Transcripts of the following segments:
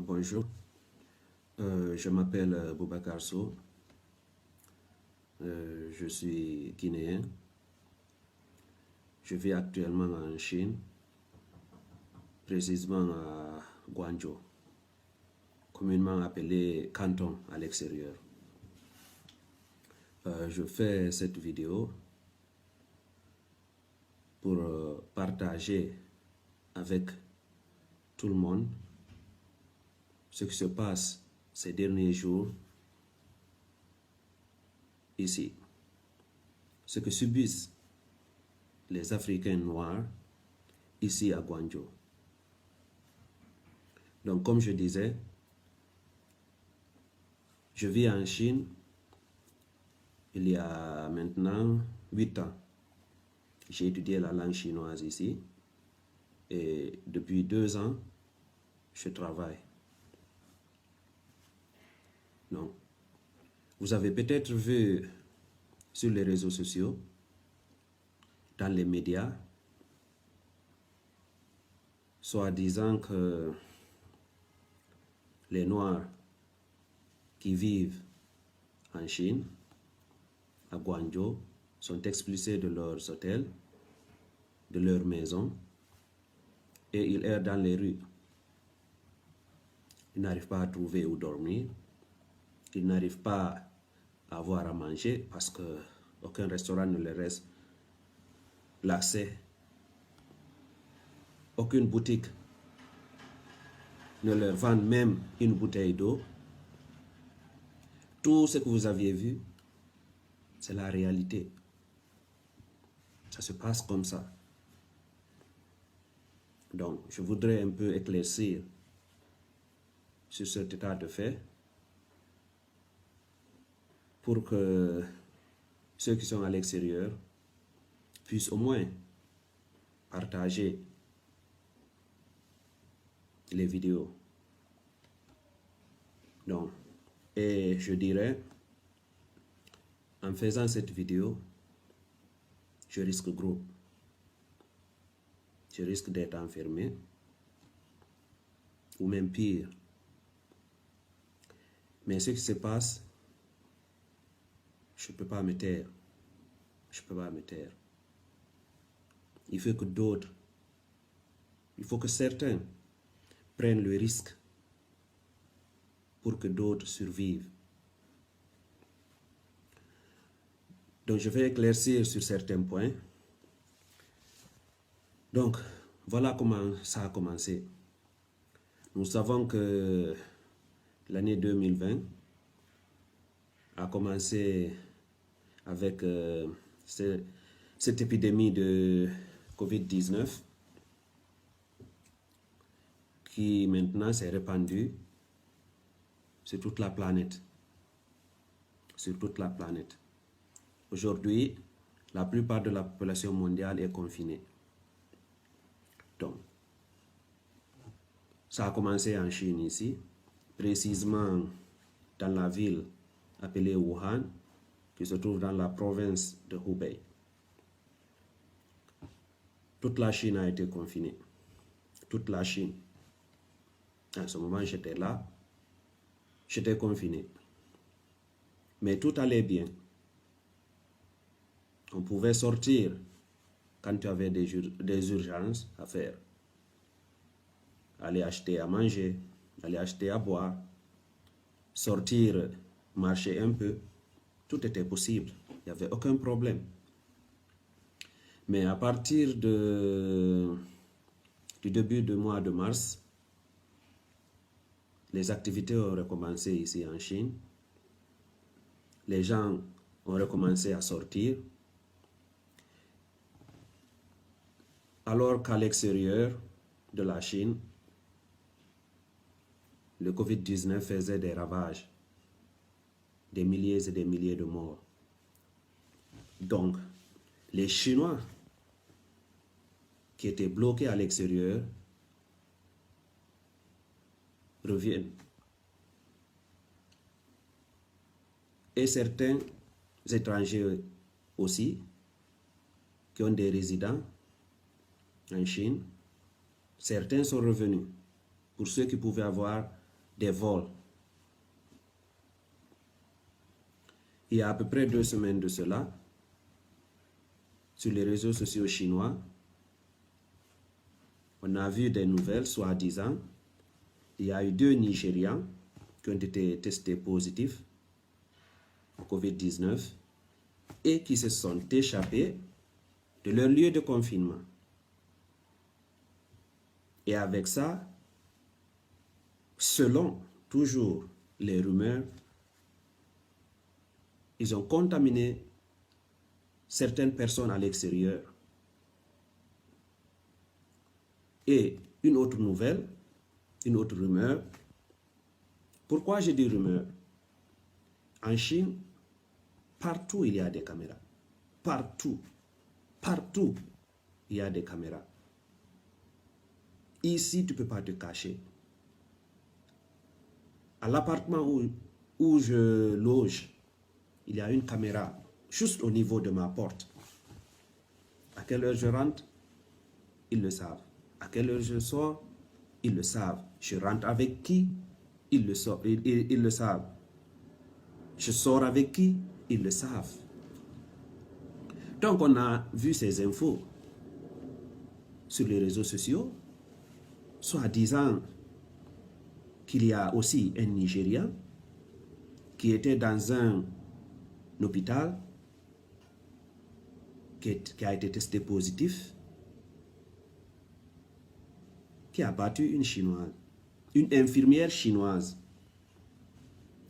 Bonjour, je m'appelle Boubacar Sow, je suis guinéen, je vis actuellement en Chine, précisément à Guangzhou, communément appelé Canton à l'extérieur. Je fais cette vidéo pour partager avec tout le monde ce qui se passe ces derniers jours ici, ce que subissent les Africains noirs ici à Guangzhou. Donc, comme je disais, je vis en Chine il y a maintenant 8 ans. J'ai étudié la langue chinoise ici et depuis 2 ans, je travaille. Donc, vous avez peut-être vu sur les réseaux sociaux, dans les médias, soit disant que les Noirs qui vivent en Chine, à Guangzhou, sont expulsés de leurs hôtels, de leurs maisons, et ils errent dans les rues. Ils n'arrivent pas à trouver où dormir, ils n'arrivent pas à avoir à manger parce qu'aucun restaurant ne leur reste l'accès. Aucune boutique ne leur vend même une bouteille d'eau. Tout ce que vous aviez vu, c'est la réalité. Ça se passe comme ça. Donc, je voudrais un peu éclaircir sur cet état de fait pour que ceux qui sont à l'extérieur puissent au moins partager les vidéos. Donc, et je dirais, en faisant cette vidéo, je risque gros. Je risque d'être enfermé, ou même pire. Mais ce qui se passe, je ne peux pas me taire. Je ne peux pas me taire. Il faut que d'autres, il faut que certains prennent le risque pour que d'autres survivent. Donc, je vais éclaircir sur certains points. Donc, voilà comment ça a commencé. Nous savons que l'année 2020 a commencé avec cette épidémie de Covid-19 qui maintenant s'est répandue sur toute la planète. Sur toute la planète. Aujourd'hui, la plupart de la population mondiale est confinée. Donc, ça a commencé en Chine ici, précisément dans la ville appelée Wuhan, qui se trouve dans la province de Hubei. Toute la Chine a été confinée. Toute la Chine. En ce moment, j'étais là. J'étais confiné. Mais tout allait bien. On pouvait sortir quand tu avais des urgences à faire. Aller acheter à manger, aller acheter à boire, sortir, marcher un peu. Tout était possible. Il n'y avait aucun problème. Mais à partir du début du mois de mars, les activités ont recommencé ici en Chine. Les gens ont recommencé à sortir. Alors qu'à l'extérieur de la Chine, le Covid-19 faisait des ravages, des milliers et des milliers de morts. Donc, les Chinois qui étaient bloqués à l'extérieur reviennent. Et certains étrangers aussi, qui ont des résidents en Chine, certains sont revenus. Pour ceux qui pouvaient avoir des vols. Il y a à peu près 2 semaines de cela, sur les réseaux sociaux chinois, on a vu des nouvelles, soi-disant, il y a eu 2 Nigérians qui ont été testés positifs au Covid-19 et qui se sont échappés de leur lieu de confinement. Et avec ça, selon toujours les rumeurs, ils ont contaminé certaines personnes à l'extérieur. Et une autre nouvelle, une autre rumeur. Pourquoi je dis rumeur? En Chine, partout il y a des caméras. Partout. Partout il y a des caméras. Ici, tu ne peux pas te cacher. À l'appartement où je loge, il y a une caméra juste au niveau de ma porte. À quelle heure je rentre? Ils le savent. À quelle heure je sors? Ils le savent. Je rentre avec qui? Ils le savent. Je sors avec qui? Ils le savent. Donc on a vu ces infos sur les réseaux sociaux, soit disant qu'il y a aussi un Nigérian qui était dans un hôpital, qui a été testé positif, qui a battu une Chinoise, une infirmière chinoise.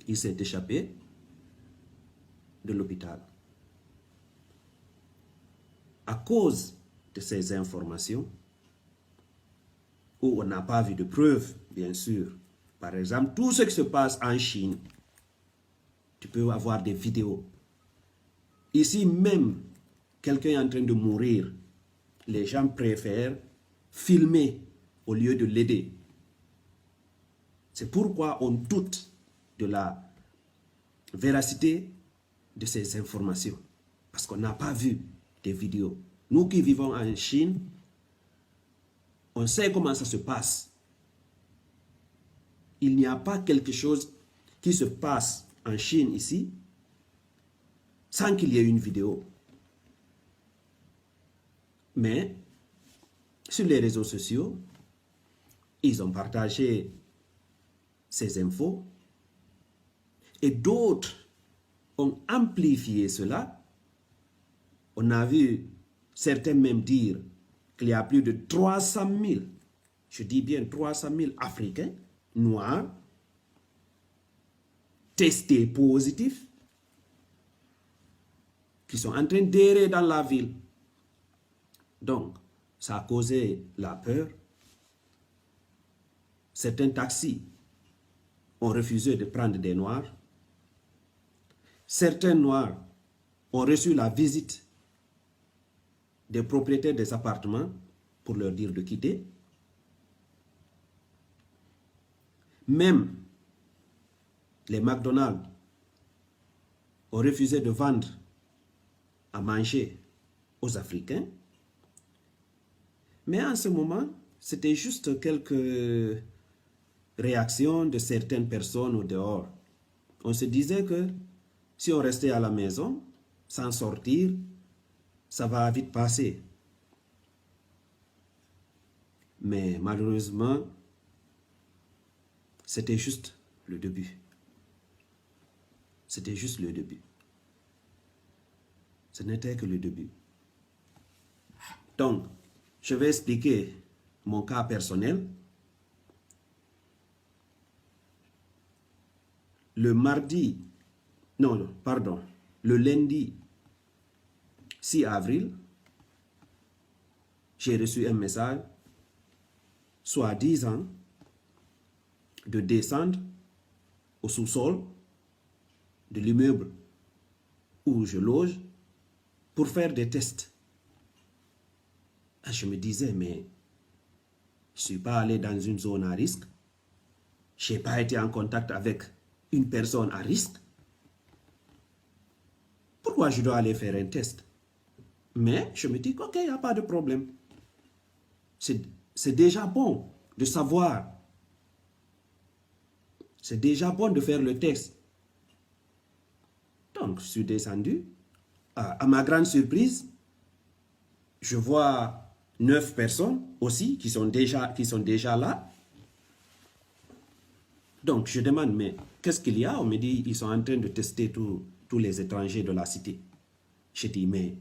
Il s'est échappé de l'hôpital. À cause de ces informations, où on n'a pas vu de preuves, bien sûr. Par exemple, tout ce qui se passe en Chine, tu peux avoir des vidéos. Ici même, quelqu'un est en train de mourir. Les gens préfèrent filmer au lieu de l'aider. C'est pourquoi on doute de la véracité de ces informations. Parce qu'on n'a pas vu des vidéos. Nous qui vivons en Chine, on sait comment ça se passe. Il n'y a pas quelque chose qui se passe en Chine ici sans qu'il y ait une vidéo. Mais sur les réseaux sociaux, ils ont partagé ces infos et d'autres ont amplifié cela. On a vu certains même dire qu'il y a plus de 300 000, je dis bien 300 000 Africains noirs testés positifs qui sont en train d'errer dans la ville. Donc, ça a causé la peur. Certains taxis ont refusé de prendre des Noirs. Certains Noirs ont reçu la visite des propriétaires des appartements pour leur dire de quitter. Même les McDonald's ont refusé de vendre à manger aux Africains. Mais en ce moment, c'était juste quelques réactions de certaines personnes au dehors. On se disait que si on restait à la maison, sans sortir, ça va vite passer. Mais malheureusement, c'était juste le début. C'était juste le début. Ce n'était que le début. Donc, je vais expliquer mon cas personnel. Le lundi 6 avril, j'ai reçu un message soi-disant de descendre au sous-sol de l'immeuble où je loge pour faire des tests. Je me disais, mais je ne suis pas allé dans une zone à risque. Je n'ai pas été en contact avec une personne à risque. Pourquoi je dois aller faire un test? Mais je me dis ok, il n'y a pas de problème. C'est déjà bon de savoir C'est déjà bon de faire le test. Donc, je suis descendu. À ma grande surprise, je vois 9 personnes aussi qui sont déjà là. Donc, je demande, mais qu'est-ce qu'il y a? On me dit, ils sont en train de tester tous les étrangers de la cité. Je dis, mais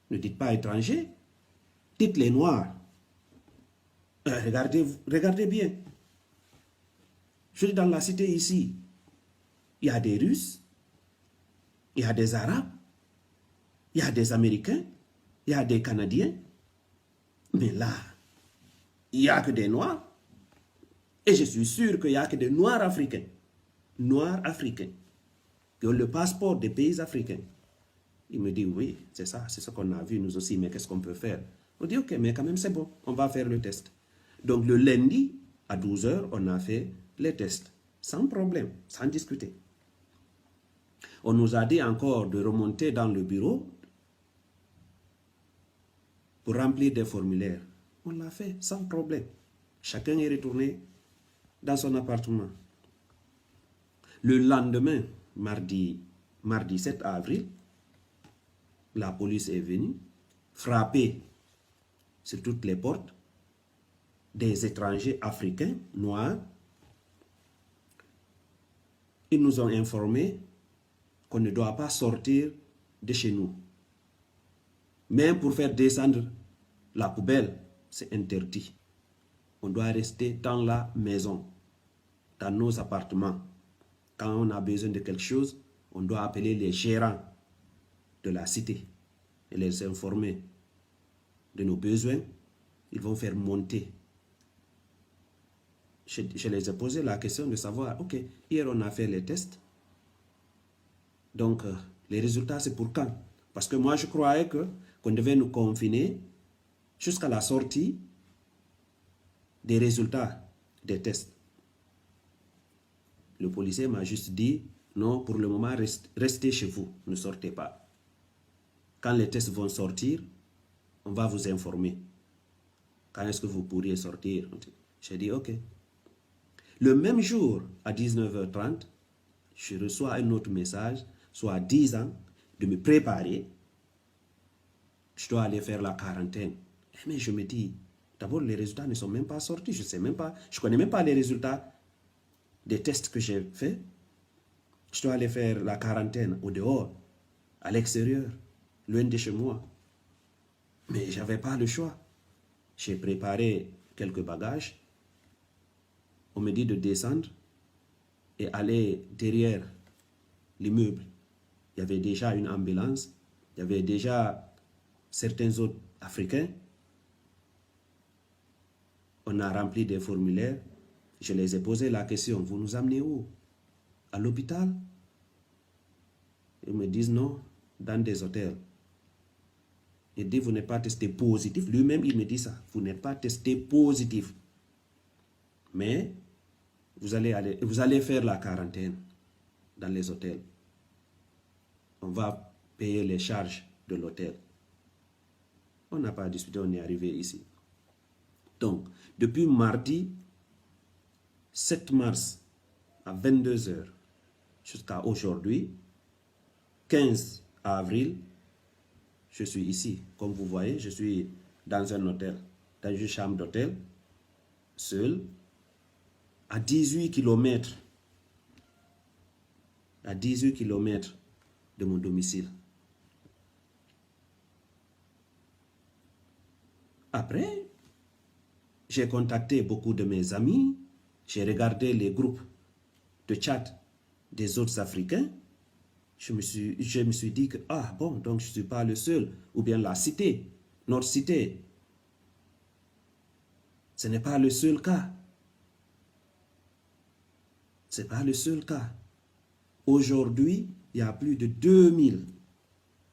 ne dites pas étrangers, dites les noirs. Regardez bien. Je dis, dans la cité ici, il y a des Russes, il y a des Arabes, il y a des Américains, il y a des Canadiens. Mais là, il n'y a que des Noirs. Et je suis sûr qu'il n'y a que des Noirs africains. Noirs africains. Qui ont le passeport des pays africains. Il me dit, oui, c'est ça, c'est ce qu'on a vu nous aussi, mais qu'est-ce qu'on peut faire? On dit, ok, mais quand même c'est bon, on va faire le test. Donc le lundi, à 12 h, on a fait les tests. Sans problème, sans discuter. On nous a dit encore de remonter dans le bureau pour remplir des formulaires. On l'a fait sans problème. Chacun est retourné dans son appartement. Le lendemain, mardi 7 avril, la police est venue frapper sur toutes les portes des étrangers africains, noirs. Ils nous ont informé qu'on ne doit pas sortir de chez nous. Même pour faire descendre la poubelle, c'est interdit. On doit rester dans la maison, dans nos appartements. Quand on a besoin de quelque chose, on doit appeler les gérants de la cité et les informer de nos besoins. Ils vont faire monter. Je les ai posé la question de savoir, ok, hier on a fait les tests. Donc, les résultats, c'est pour quand? Parce que moi, je croyais qu'on devait nous confiner jusqu'à la sortie des résultats des tests. Le policier m'a juste dit, non, pour le moment, restez chez vous, ne sortez pas. Quand les tests vont sortir, on va vous informer. Quand est-ce que vous pourriez sortir? J'ai dit, ok. Le même jour, à 19 h 30, je reçois un autre message, soit disant de me préparer. Je dois aller faire la quarantaine. Mais je me dis, d'abord, les résultats ne sont même pas sortis. Je sais même pas, je connais même pas les résultats des tests que j'ai faits. Je dois aller faire la quarantaine au dehors, à l'extérieur, loin de chez moi. Mais je n'avais pas le choix. J'ai préparé quelques bagages. On me dit de descendre et aller derrière l'immeuble. Il y avait déjà une ambulance. Il y avait déjà certains autres Africains. On a rempli des formulaires. Je les ai posé la question, vous nous amenez où? À l'hôpital? Ils me disent non, dans des hôtels. Il dit, vous n'êtes pas testé positif. Lui-même, il me dit ça. Vous n'êtes pas testé positif. Mais vous allez faire la quarantaine dans les hôtels. On va payer les charges de l'hôtel. On n'a pas discuté, on est arrivé ici. Donc, depuis mardi 7 mars à 22 h jusqu'à aujourd'hui, 15 avril, je suis ici. Comme vous voyez, je suis dans un hôtel, dans une chambre d'hôtel, seul, à 18 km. À 18 km de mon domicile. Après, j'ai contacté beaucoup de mes amis, j'ai regardé les groupes de chat des autres Africains. Je me suis dit que, ah bon, donc je ne suis pas le seul, ou bien la cité, notre cité. Ce n'est pas le seul cas. Ce n'est pas le seul cas. Aujourd'hui, il y a plus de 2000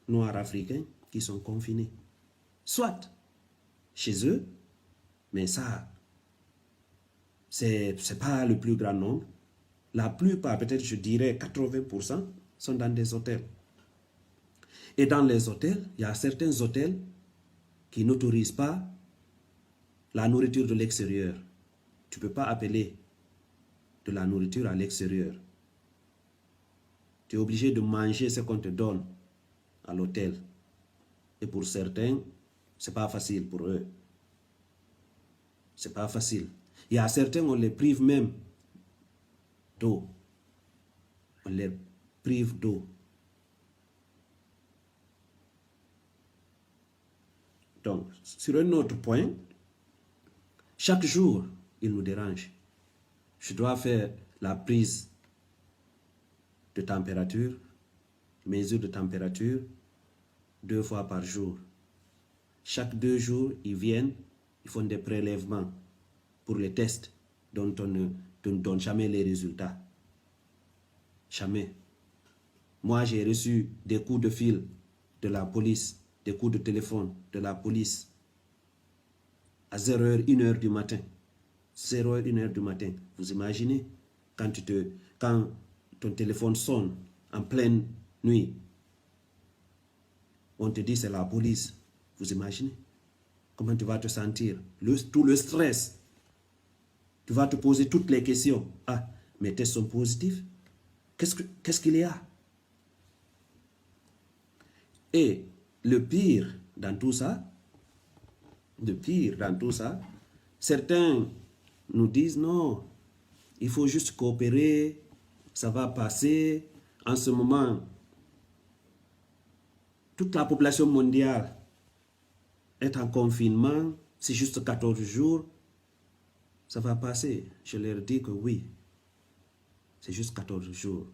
Noirs africains qui sont confinés. Soit chez eux, mais ça, c'est pas le plus grand nombre. La plupart, peut-être je dirais 80%, sont dans des hôtels. Et dans les hôtels, il y a certains hôtels qui n'autorisent pas la nourriture de l'extérieur. Tu ne peux pas appeler de la nourriture à l'extérieur. Tu es obligé de manger ce qu'on te donne à l'hôtel. Et pour certains, ce n'est pas facile pour eux. C'est pas facile. Il y a certains, on les prive même d'eau. On les prive d'eau. Donc, sur un autre point, chaque jour, il nous dérange. Je dois faire la prise de température, mesure de température, 2 fois par jour. Chaque 2 jours, ils viennent, ils font des prélèvements pour les tests dont on ne donne jamais les résultats. Jamais. Moi, j'ai reçu des coups de fil de la police, des coups de téléphone de la police à 0h, 1h du matin. 0h, 1h du matin. Vous imaginez quand ton téléphone sonne en pleine nuit, on te dit c'est la police. Vous imaginez comment tu vas te sentir? Tout le stress. Tu vas te poser toutes les questions. Ah, mes tests sont positifs. Qu'est-ce qu'il y a? Et le pire dans tout ça, certains nous disent non, il faut juste coopérer, ça va passer. En ce moment, toute la population mondiale est en confinement, c'est juste 14 jours, ça va passer. Je leur dis que oui, c'est juste 14 jours.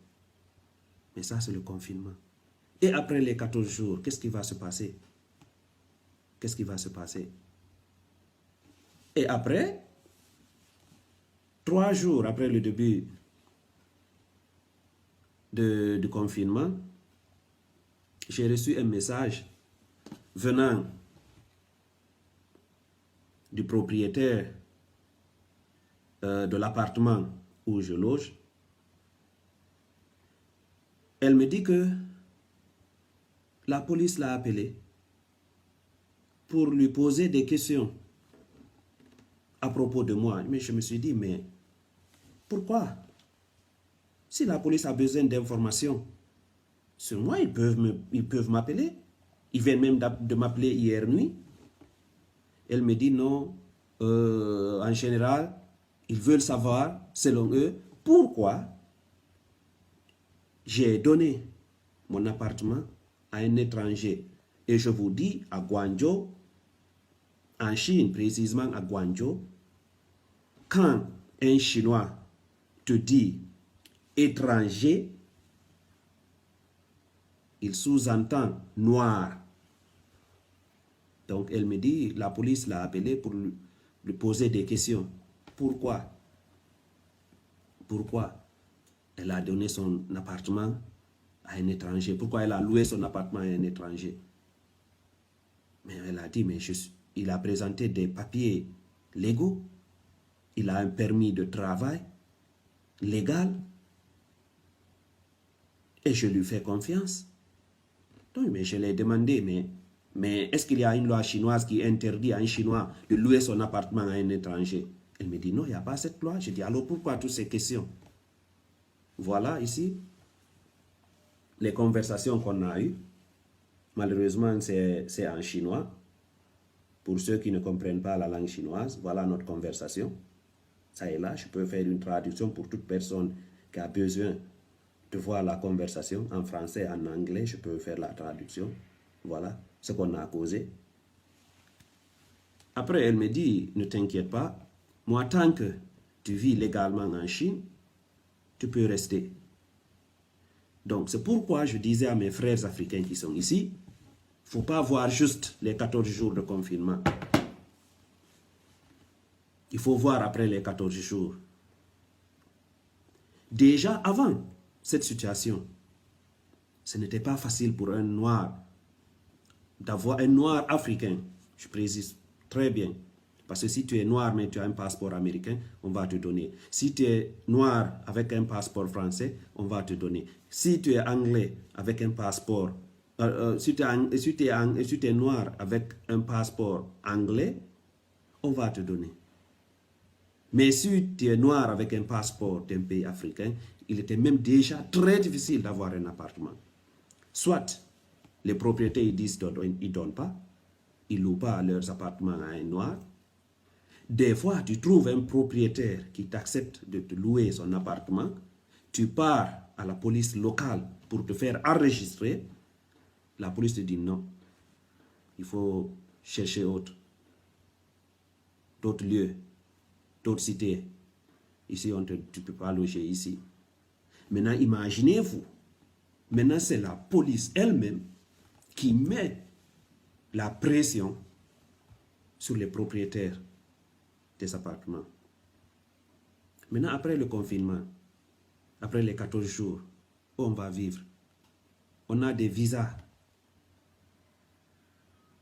Mais ça, c'est le confinement. Et après les 14 jours, qu'est-ce qui va se passer? Qu'est-ce qui va se passer? Et après, 3 jours après le début du confinement, j'ai reçu un message venant du propriétaire de l'appartement où je loge. Elle me dit que la police l'a appelé pour lui poser des questions à propos de moi. Mais je me suis dit, mais pourquoi? Si la police a besoin d'informations sur moi, ils peuvent m'appeler. Ils viennent même de m'appeler hier nuit. Elle me dit non, en général, ils veulent savoir, selon eux, pourquoi j'ai donné mon appartement à un étranger. Et je vous dis, à Guangzhou, en Chine, précisément à Guangzhou, quand un Chinois te dit étranger, il sous-entend noir. Donc elle me dit, la police l'a appelé pour lui poser des questions. Pourquoi? Pourquoi elle a donné son appartement à un étranger? Pourquoi elle a loué son appartement à un étranger? Mais elle a dit, mais il a présenté des papiers légaux. Il a un permis de travail légal. Et je lui fais confiance. Donc, mais je l'ai demandé, mais est-ce qu'il y a une loi chinoise qui interdit à un Chinois de louer son appartement à un étranger? Elle me dit, non, il n'y a pas cette loi. Je dis, alors pourquoi toutes ces questions? Voilà ici les conversations qu'on a eues. Malheureusement, c'est en chinois. Pour ceux qui ne comprennent pas la langue chinoise, voilà notre conversation. Ça et là, je peux faire une traduction pour toute personne qui a besoin de voir la conversation en français, en anglais, je peux faire la traduction. Voilà ce qu'on a causé. Après, elle me dit, ne t'inquiète pas, moi, tant que tu vis légalement en Chine, tu peux rester. Donc, c'est pourquoi je disais à mes frères africains qui sont ici, il ne faut pas voir juste les 14 jours de confinement. Il faut voir après les 14 jours. Déjà avant cette situation, ce n'était pas facile pour un noir d'avoir un noir africain, je précise très bien. Parce que si tu es noir mais tu as un passeport américain, on va te donner. Si tu es noir avec un passeport français, on va te donner. Si tu es anglais avec un passeport, si tu es noir avec un passeport anglais, on va te donner. Mais si tu es noir avec un passeport d'un pays africain, il était même déjà très difficile d'avoir un appartement. Soit les propriétaires ils disent qu'ils ne donnent pas, ils ne louent pas leurs appartements à un noir. Des fois, tu trouves un propriétaire qui t'accepte de te louer son appartement, tu pars à la police locale pour te faire enregistrer, la police te dit non, il faut chercher d'autres lieux, d'autres cités. Ici, tu ne peux pas loger ici. Maintenant, imaginez-vous, maintenant c'est la police elle-même qui met la pression sur les propriétaires des appartements. Maintenant, après le confinement, après les 14 jours où on va vivre, on a des visas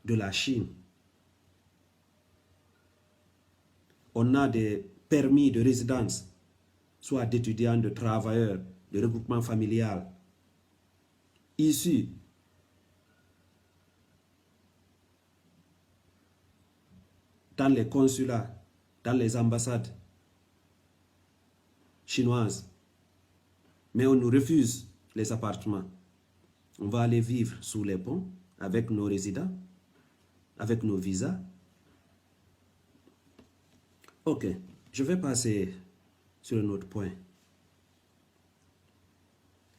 de la Chine. On a des permis de résidence, soit d'étudiants, de travailleurs, de regroupement familial, issus dans les consulats, dans les ambassades chinoises. Mais on nous refuse les appartements. On va aller vivre sous les ponts avec nos résidents, avec nos visas. Ok, je vais passer sur un autre point.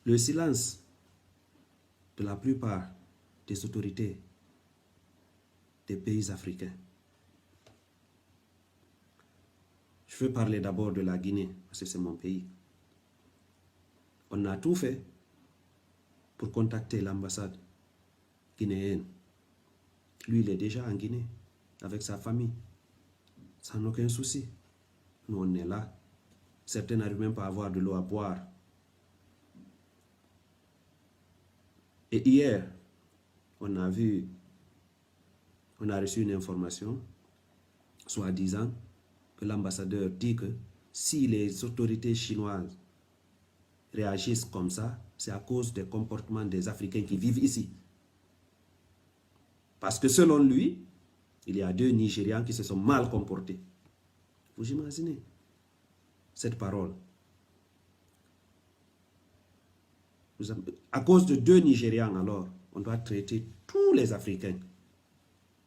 Le silence de la plupart des autorités des pays africains. Je veux parler d'abord de la Guinée, parce que c'est mon pays. On a tout fait pour contacter l'ambassade guinéenne. Lui, il est déjà en Guinée, avec sa famille, sans aucun souci. Nous, on est là. Certains n'arrivent même pas à avoir de l'eau à boire. Et hier, on a reçu une information, soi-disant, que l'ambassadeur dit que si les autorités chinoises réagissent comme ça, c'est à cause des comportements des Africains qui vivent ici. Parce que selon lui, il y a 2 Nigérians qui se sont mal comportés. Vous imaginez cette parole? À cause de 2 Nigérians, alors, on doit traiter tous les Africains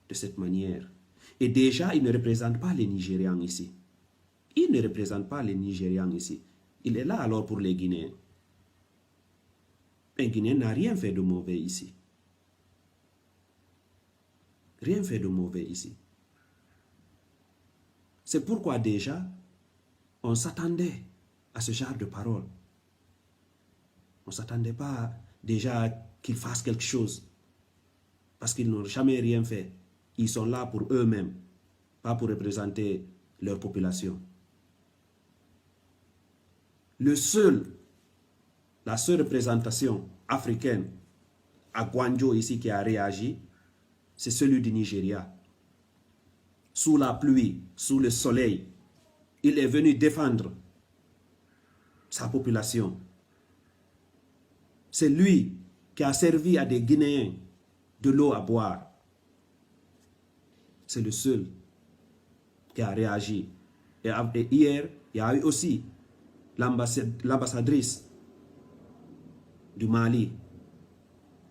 de cette manière. Et déjà, il ne représente pas les Nigérians ici. Il ne représente pas les Nigérians ici. Il est là alors pour les Guinéens. Un Guinéen n'a rien fait de mauvais ici. Rien fait de mauvais ici. C'est pourquoi déjà, on s'attendait à ce genre de paroles. On ne s'attendait pas déjà qu'ils fassent quelque chose. Parce qu'ils n'ont jamais rien fait. Ils sont là pour eux-mêmes, pas pour représenter leur population. La seule représentation africaine à Gwanjo ici qui a réagi, c'est celui du Nigeria. Sous la pluie, sous le soleil, il est venu défendre sa population. C'est lui qui a servi à des Guinéens de l'eau à boire. C'est le seul qui a réagi. Et hier, il y a eu aussi l'ambassadrice du Mali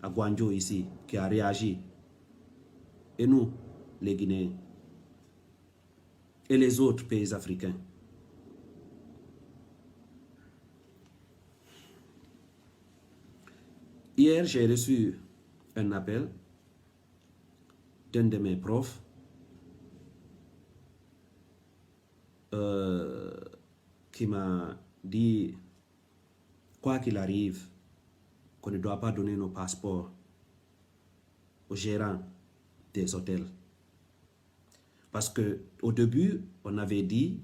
à Gwanjo ici qui a réagi. Et nous, les Guinéens et les autres pays africains. Hier, j'ai reçu un appel d'un de mes profs qui m'a dit, quoi qu'il arrive, qu'on ne doit pas donner nos passeports aux gérants des hôtels. Parce qu'au début, on avait dit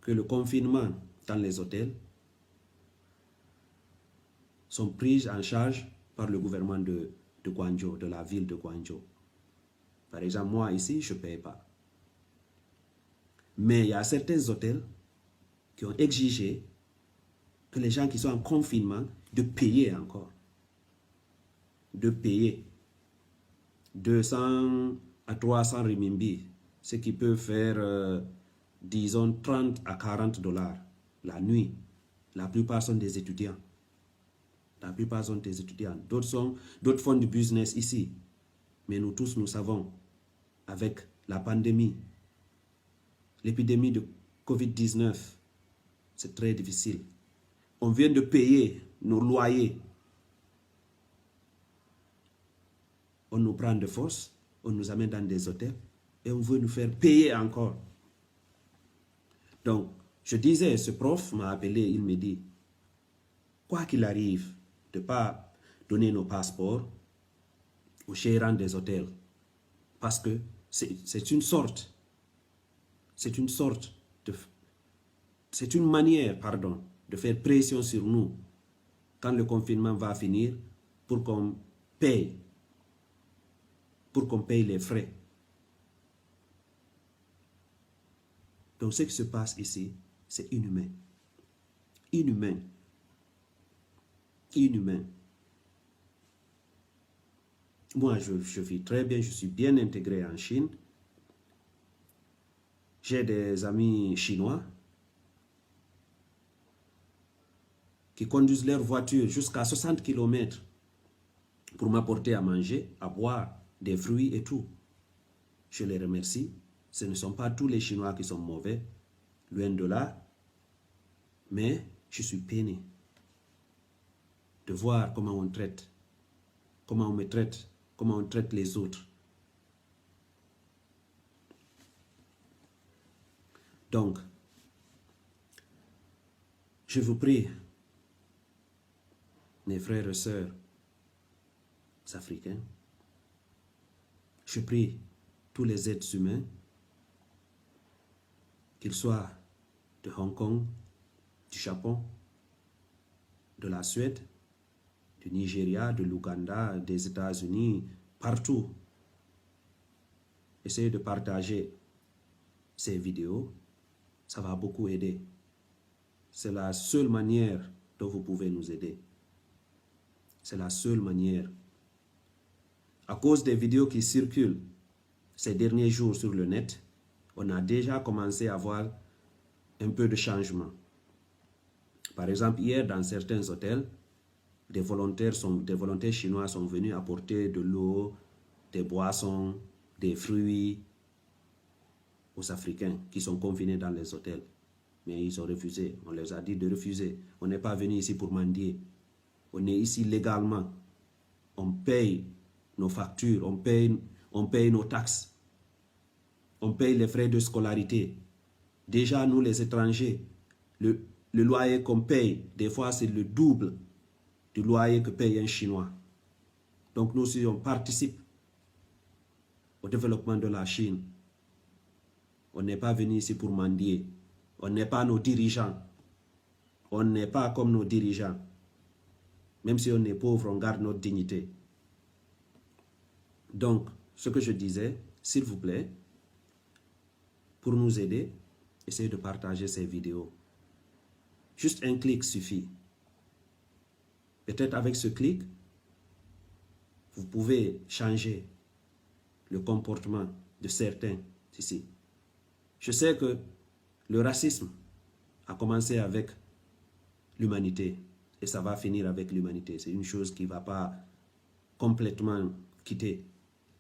que le confinement dans les hôtels sont pris en charge par le gouvernement de Gwanjo, de la ville de Gwanjo. Par exemple, moi ici, je ne paye pas. Mais il y a certains hôtels qui ont exigé que les gens qui sont en confinement de payer encore. De payer 200 à 300 renminbi, ce qui peut faire disons 30 à 40 dollars la nuit. La plupart sont des étudiants. La plupart sont des étudiants. D'autres font du business ici. Mais nous tous, nous savons, avec la pandémie, l'épidémie de Covid-19, c'est très difficile. On vient de payer nos loyers. On nous prend de force, on nous amène dans des hôtels et on veut nous faire payer encore. Donc, je disais, ce prof m'a appelé, il me dit, quoi qu'il arrive, de ne pas donner nos passeports aux gérants des hôtels. Parce que c'est une manière, de faire pression sur nous quand le confinement va finir pour qu'on paye les frais. Donc ce qui se passe ici, c'est inhumain. Inhumain. Inhumain. Moi, je vis très bien, je suis bien intégré en Chine. J'ai des amis chinois qui conduisent leur voiture jusqu'à 60 km pour m'apporter à manger, à boire, des fruits et tout. Je les remercie. Ce ne sont pas tous les Chinois qui sont mauvais, loin de là, mais je suis peiné de voir comment on me traite, comment on traite les autres. Donc, je vous prie, mes frères et sœurs africains, je prie tous les êtres humains, qu'ils soient de Hong Kong, du Japon, de la Suède, du Nigeria, de l'Ouganda, des États-Unis, partout. Essayez de partager ces vidéos, ça va beaucoup aider. C'est la seule manière dont vous pouvez nous aider. C'est la seule manière. À cause des vidéos qui circulent ces derniers jours sur le net, on a déjà commencé à voir un peu de changement. Par exemple, hier, dans certains hôtels, des volontaires chinois sont venus apporter de l'eau, des boissons, des fruits aux Africains qui sont confinés dans les hôtels. Mais ils ont refusé. On leur a dit de refuser. On n'est pas venu ici pour mendier. On est ici légalement. On paye nos factures, on paye nos taxes. On paye les frais de scolarité. Déjà, nous les étrangers, le loyer qu'on paye, des fois c'est le double du loyer que paye un Chinois. Donc nous aussi, on participe au développement de la Chine. On n'est pas venu ici pour mendier. On n'est pas nos dirigeants. On n'est pas comme nos dirigeants. Même si on est pauvre, on garde notre dignité. Donc, ce que je disais, s'il vous plaît, pour nous aider, essayez de partager ces vidéos. Juste un clic suffit. Peut-être avec ce clic, vous pouvez changer le comportement de certains ici. Je sais que le racisme a commencé avec l'humanité et ça va finir avec l'humanité. C'est une chose qui ne va pas complètement quitter.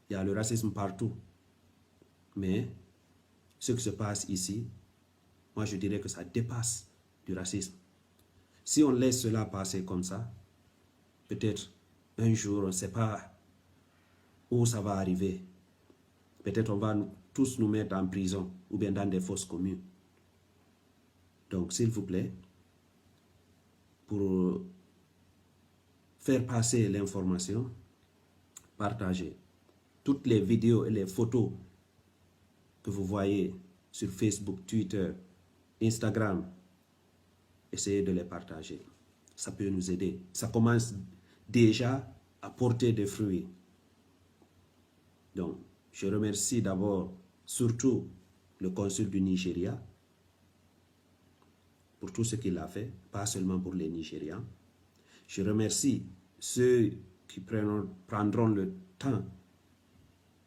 Il y a le racisme partout. Mais ce qui se passe ici, moi je dirais que ça dépasse du racisme. Si on laisse cela passer comme ça, peut-être un jour, on ne sait pas où ça va arriver. Peut-être on va tous nous mettre en prison ou bien dans des fosses communes. Donc, s'il vous plaît, pour faire passer l'information, partagez toutes les vidéos et les photos que vous voyez sur Facebook, Twitter, Instagram. Essayez de les partager. Ça peut nous aider. Ça commence déjà à porter des fruits. Donc, je remercie d'abord, surtout, le consul du Nigeria pour tout ce qu'il a fait, pas seulement pour les Nigérians. Je remercie ceux qui prendront le temps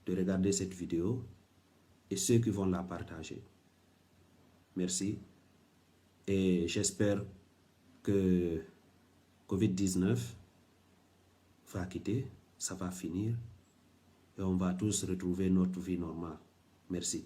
de regarder cette vidéo et ceux qui vont la partager. Merci. Et j'espère que Covid-19 va quitter, ça va finir et on va tous retrouver notre vie normale. Merci.